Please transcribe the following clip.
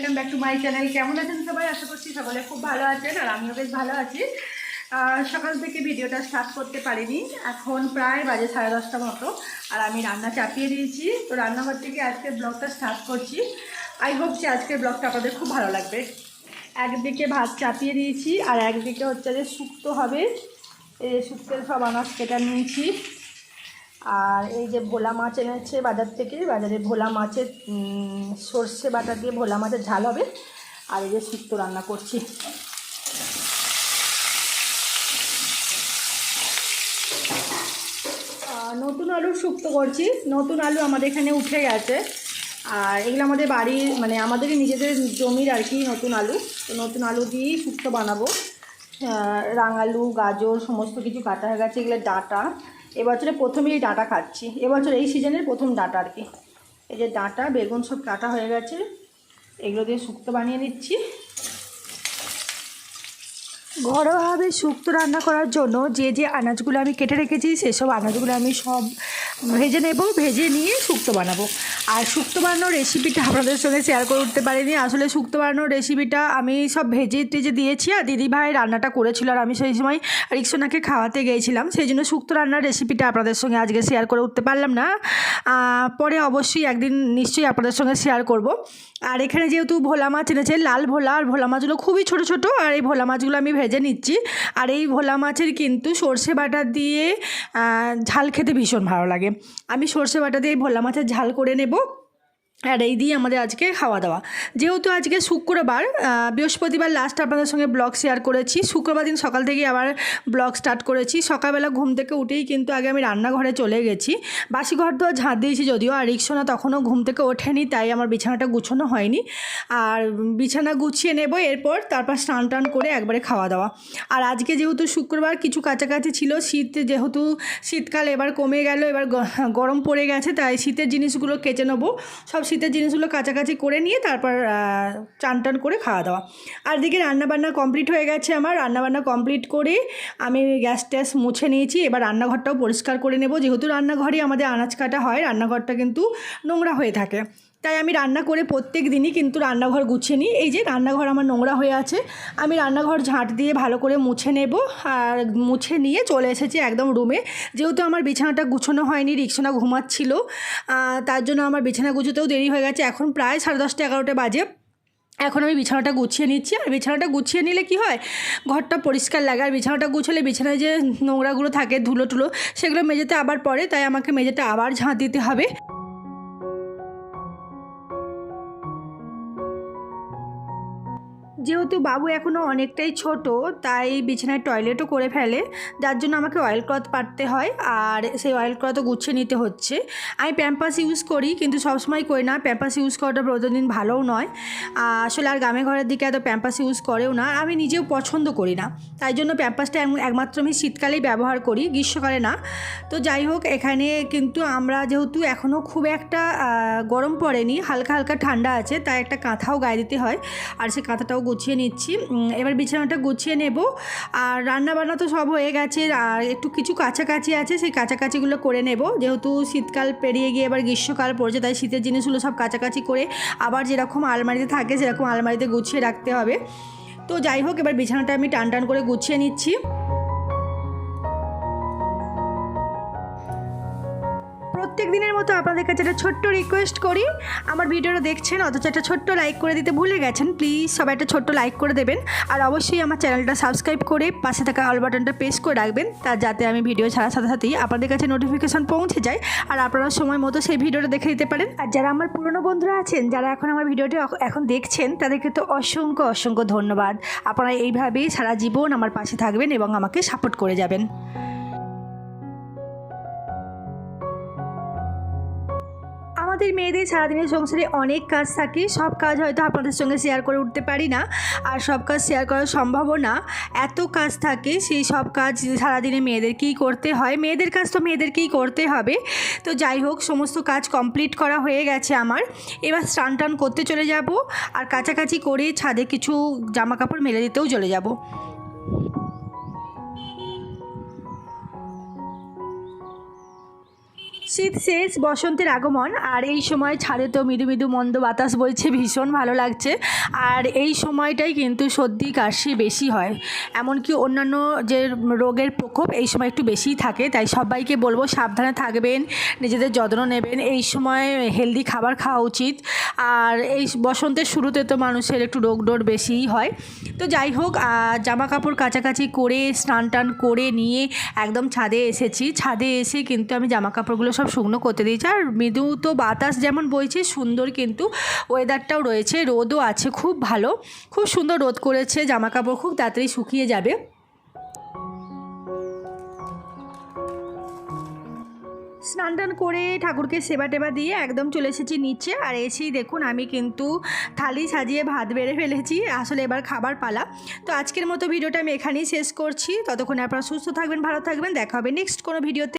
Welcome back to my channel. কেমন আছেন সবাই? আশা করছি সকলে খুব ভালো আছেন, আর আমিও বেশ ভালো আছি। সকাল থেকে ভিডিওটা স্টার্ট করতে পারিনি, এখন প্রায় বাজে 10:30 মতো, আর আমি রান্না চাপিয়ে দিয়েছি। তো রান্নাঘর থেকে আজকের ব্লগটা স্টার্ট করছি। আই হোপ যে আজকের ব্লগটা আপনাদের খুব ভালো লাগবে। একদিকে ভাত চাপিয়ে দিয়েছি, আর একদিকে হচ্ছে যে শুক্তো হবে। এই যে শুক্তোর সব আনাজ কেটে নিয়েছি। আর এই যে ভোলা মাছ এনেছে বাজার থেকে, বাজারে ভোলা মাছের সর্ষে বাটা দিয়ে ভোলা মাছের ঝাল হবে। আর এই যে শুক্তো রান্না করছি। নতুন আলুর শুক্তো করছি। নতুন আলু আমাদের এখানে উঠে গেছে, আর এগুলো আমাদের বাড়ির মানে আমাদেরই নিজেদের জমির আর কি নতুন আলু। তো নতুন আলু দিয়েই শুক্তো বানাবো। রাঙালু, গাজর সমস্ত কিছু কাটা হয়ে গেছে। এগুলো ডাঁটা, এবছরে প্রথমেই ডাঁটা খাচ্ছি, এবছর এই সিজনের প্রথম ডাঁটা আর কি। এই যে ডাঁটা, বেগুন সব কাটা হয়ে গেছে, এগুলো দিয়ে শুক্তো বানিয়ে নিচ্ছি। ঘরোয়াভাবে শুক্তো রান্না করার জন্য যে যে আনাজগুলো আমি কেটে রেখেছি সেসব আনাজগুলো আমি সব ভেজে নেব, ভেজে নিয়ে শুক্তো বানাবো। আর শুক্তো বানানোর রেসিপিটা আপনাদের সঙ্গে শেয়ার করে উঠতে পারিনি। আসলে শুক্তো বানানোর রেসিপিটা আমি সব ভেজে টেজে দিয়েছি, আর দিদিভাই রান্নাটা করেছিল, আর আমি সেই সময় রিক্সোনাকে খাওয়াতে গিয়েছিলাম, সেই জন্য শুক্তো রান্নার রেসিপিটা আপনাদের সঙ্গে আজকে শেয়ার করে উঠতে পারলাম না। পরে অবশ্যই একদিন নিশ্চয়ই আপনাদের সঙ্গে শেয়ার করব। আর এখানে যেহেতু ভোলা মাছ এনেছে, লাল ভোলা, আর ভোলা মাছগুলো খুবই ছোটো ছোটো, আর এই ভোলা মাছগুলো আমি ভেজে নিচ্ছি। আর এই ভোলা মাছের কিন্তু সর্ষে বাটা দিয়ে ঝাল খেতে ভীষণ ভালো লাগে। আমি সর্ষে বাটা দিয়ে ভোলা মাছের ঝাল করে নেব, আর এই দিয়ে আমাদের আজকে খাওয়া দাওয়া। যেহেতু আজকে শুক্রবার, বৃহস্পতিবার লাস্ট আপনাদের সঙ্গে ব্লগ শেয়ার করেছি, শুক্রবার দিন সকাল থেকে আবার ব্লগ স্টার্ট করেছি। সকালবেলা ঘুম থেকে উঠেই কিন্তু আগে আমি রান্নাঘরে চলে গেছি। বাসি ঘর তো ঝাঁট দিয়েছি যদিও, আর রিক্সোনা তখনও ঘুম থেকে ওঠেনি, তাই আমার বিছানাটা গুছানো হয়নি। আর বিছানা গুছিয়ে নেব, এরপর তারপর স্নান টান করে একবারে খাওয়া দাওয়া। আর আজকে যেহেতু শুক্রবার কিছু কাছাকাছি ছিল, শীত যেহেতু শীতকাল এবার কমে গেল, এবার গরম পড়ে গেছে, তাই শীতের জিনিসগুলো কেচে নেবো। সব শীতের জিনিসগুলো কাছাকাছি করে নিয়ে তারপর চান টান করে খাওয়া দাওয়া। আর দিকে রান্নাবান্না কমপ্লিট হয়ে গেছে আমার। রান্নাবান্না কমপ্লিট করে আমি গ্যাস ট্যাস মুছে নিয়েছি, এবার রান্নাঘরটাও পরিষ্কার করে নেব। যেহেতু রান্নাঘরেই আমাদের আনাজ কাটা হয়, রান্নাঘরটা কিন্তু নোংরা হয়ে থাকে, তাই আমি রান্না করে প্রত্যেক দিনই কিন্তু রান্নাঘর গুছিয়ে নিই। এই যে রান্নাঘর আমার নোংরা হয়ে আছে, আমি রান্নাঘর ঝাঁট দিয়ে ভালো করে মুছে নেব। আর মুছে নিয়ে চলে এসেছি একদম রুমে। যেহেতু আমার বিছানাটা গুছানো হয়নি, রিক্সোনা ঘুমাচ্ছিল, তার জন্য আমার বিছানা গুছোতেও দেরি হয়ে গেছে। এখন প্রায় 10:30 11টা বাজে। এখন আমি বিছানাটা গুছিয়ে নিচ্ছি। আর বিছানাটা গুছিয়ে নিলে কি হয়, ঘরটা পরিষ্কার লাগে। আর বিছানাটা গুছালে বিছানায় যে নোংরাগুলো থাকে, ধুলো টুলো, সেগুলো মেজেতে আবার পড়ে, তাই আমাকে মেজেতে আবার ঝাঁট দিতে হবে। যেহেতু বাবু এখনও অনেকটাই ছোট, তাই বিছানায় টয়লেটও করে ফেলে, যার জন্য আমাকে অয়েল ক্লথ পাততে হয়, আর সেই অয়েল ক্লথও গুছিয়ে নিতে হচ্ছে। আমি প্যাম্পাস ইউজ করি, কিন্তু সবসময় করি না। প্যাম্পাস ইউজ করাটা প্রতিদিন ভালোও নয়। আসলে আর গ্রামে ঘরের দিকে এত প্যাম্পাস ইউজ করেও না, আমি নিজেও পছন্দ করি না, তাই জন্য প্যাম্পাসটা একমাত্র আমি শীতকালেই ব্যবহার করি, গ্রীষ্মকালে না। তো যাই হোক, এখানে কিন্তু আমরা যেহেতু এখনও খুব একটা গরম পড়েনি, হালকা হালকা ঠান্ডা আছে, তাই একটা কাঁথাও গায়ে দিতে হয়, আর সেই কাঁথাটাও গুছিয়ে নিচ্ছি। এবার বিছানাটা গুছিয়ে নেব। আর রান্নাবান্না তো সব হয়ে গেছে, আর একটু কিছু কাছাকাছি আছে, সেই কাছাকাছিগুলো করে নেব। যেহেতু শীতকাল পেরিয়ে গিয়ে এবার গ্রীষ্মকাল পড়ছে, তাই শীতের জিনিসগুলো সব কাছাকাছি করে আবার যেরকম আলমারিতে থাকে সেরকম আলমারিতে গুছিয়ে রাখতে হবে। তো যাই হোক, এবার বিছানাটা আমি টান টান করে গুছিয়ে নিচ্ছি। প্রত্যেক দিনের মতো আপনাদের কাছে একটা ছোট্ট রিকোয়েস্ট করি, আমার ভিডিওটা দেখছেন অথচ একটা ছোট্ট লাইক করে দিতে ভুলে গেছেন, প্লিজ সবাই একটা ছোট্ট লাইক করে দেবেন। আর অবশ্যই আমার চ্যানেলটা সাবস্ক্রাইব করে পাশে থাকা অল বাটনটা প্রেস করে রাখবেন, তার যাতে আমি ভিডিও ছাড়ার সাথে সাথেই আপনাদের কাছে নোটিফিকেশন পৌঁছে যায়, আর আপনারা সময় মতো সেই ভিডিওটা দেখে দিতে পারেন। আর যারা আমার পুরনো বন্ধুরা আছেন, যারা এখন আমার ভিডিওটি এখন দেখছেন, তাদেরকে তো অসংখ্য অসংখ্য ধন্যবাদ। আপনারা এইভাবেই সারা জীবন আমার পাশে থাকবেন এবং আমাকে সাপোর্ট করে যাবেন। আমাদের মেয়েদের সারাদিনের সংসারে অনেক কাজ থাকে, সব কাজ হয়তো আপনাদের সঙ্গে শেয়ার করে উঠতে পারি না, আর সব কাজ শেয়ার করা সম্ভবও না। এত কাজ থাকে, সেই সব কাজ সারাদিনে মেয়েদেরকেই করতে হয়, মেয়েদের কাজ তো মেয়েদেরকেই করতে হবে। তো যাই হোক, সমস্ত কাজ কমপ্লিট করা হয়ে গেছে আমার। এবার স্নান টান করতে চলে যাব, আর কাছাকাছি করে ছাদে কিছু জামা কাপড় মেলে দিতেও চলে যাব। শীত শেষ, বসন্তের আগমন, আর এই সময় ছাদে তো মৃদু মৃদু মন্দ বাতাস বইছে, ভীষণ ভালো লাগছে। আর এই সময়টাই কিন্তু সর্দি কাশি বেশি হয়, এমনকি অন্যান্য যে রোগের প্রকোপ এই সময় একটু বেশিই থাকে। তাই সবাইকে বলবো সাবধানে থাকবেন, নিজেদের যত্ন নেবেন, এই সময় হেলদি খাবার খাওয়া উচিত। আর এই বসন্তের শুরুতে তো মানুষের একটু রোগ ডোর বেশিই হয়। তো যাই হোক, জামা কাপড় কাচাকাচি করে স্নান টান করে নিয়ে একদম ছাদে এসেছি। ছাদে এসে কিন্তু আমি জামা কাপড়গুলো সব শুকনো করতে দিয়েছি। আর মৃদু তো বাতাস যেমন বইছে, সুন্দর কিন্তু ওয়েদারটাও রয়েছে, রোদও আছে খুব ভালো, খুব সুন্দর রোদ করেছে, জামা কাপড় খুব তাড়াতাড়ি শুকিয়ে যাবে। স্নান টান করে ঠাকুরকে সেবা টেবা দিয়ে একদম চলে এসেছি নিচে। আর এসেই দেখুন আমি কিন্তু থালি সাজিয়ে ভাত বেড়ে ফেলেছি, আসলে এবার খাবার পালা। তো আজকের মতো ভিডিওটা আমি এখানেই শেষ করছি। ততক্ষণ আপনারা সুস্থ থাকবেন, ভালো থাকবেন, দেখা হবে নেক্সট কোনো ভিডিওতে।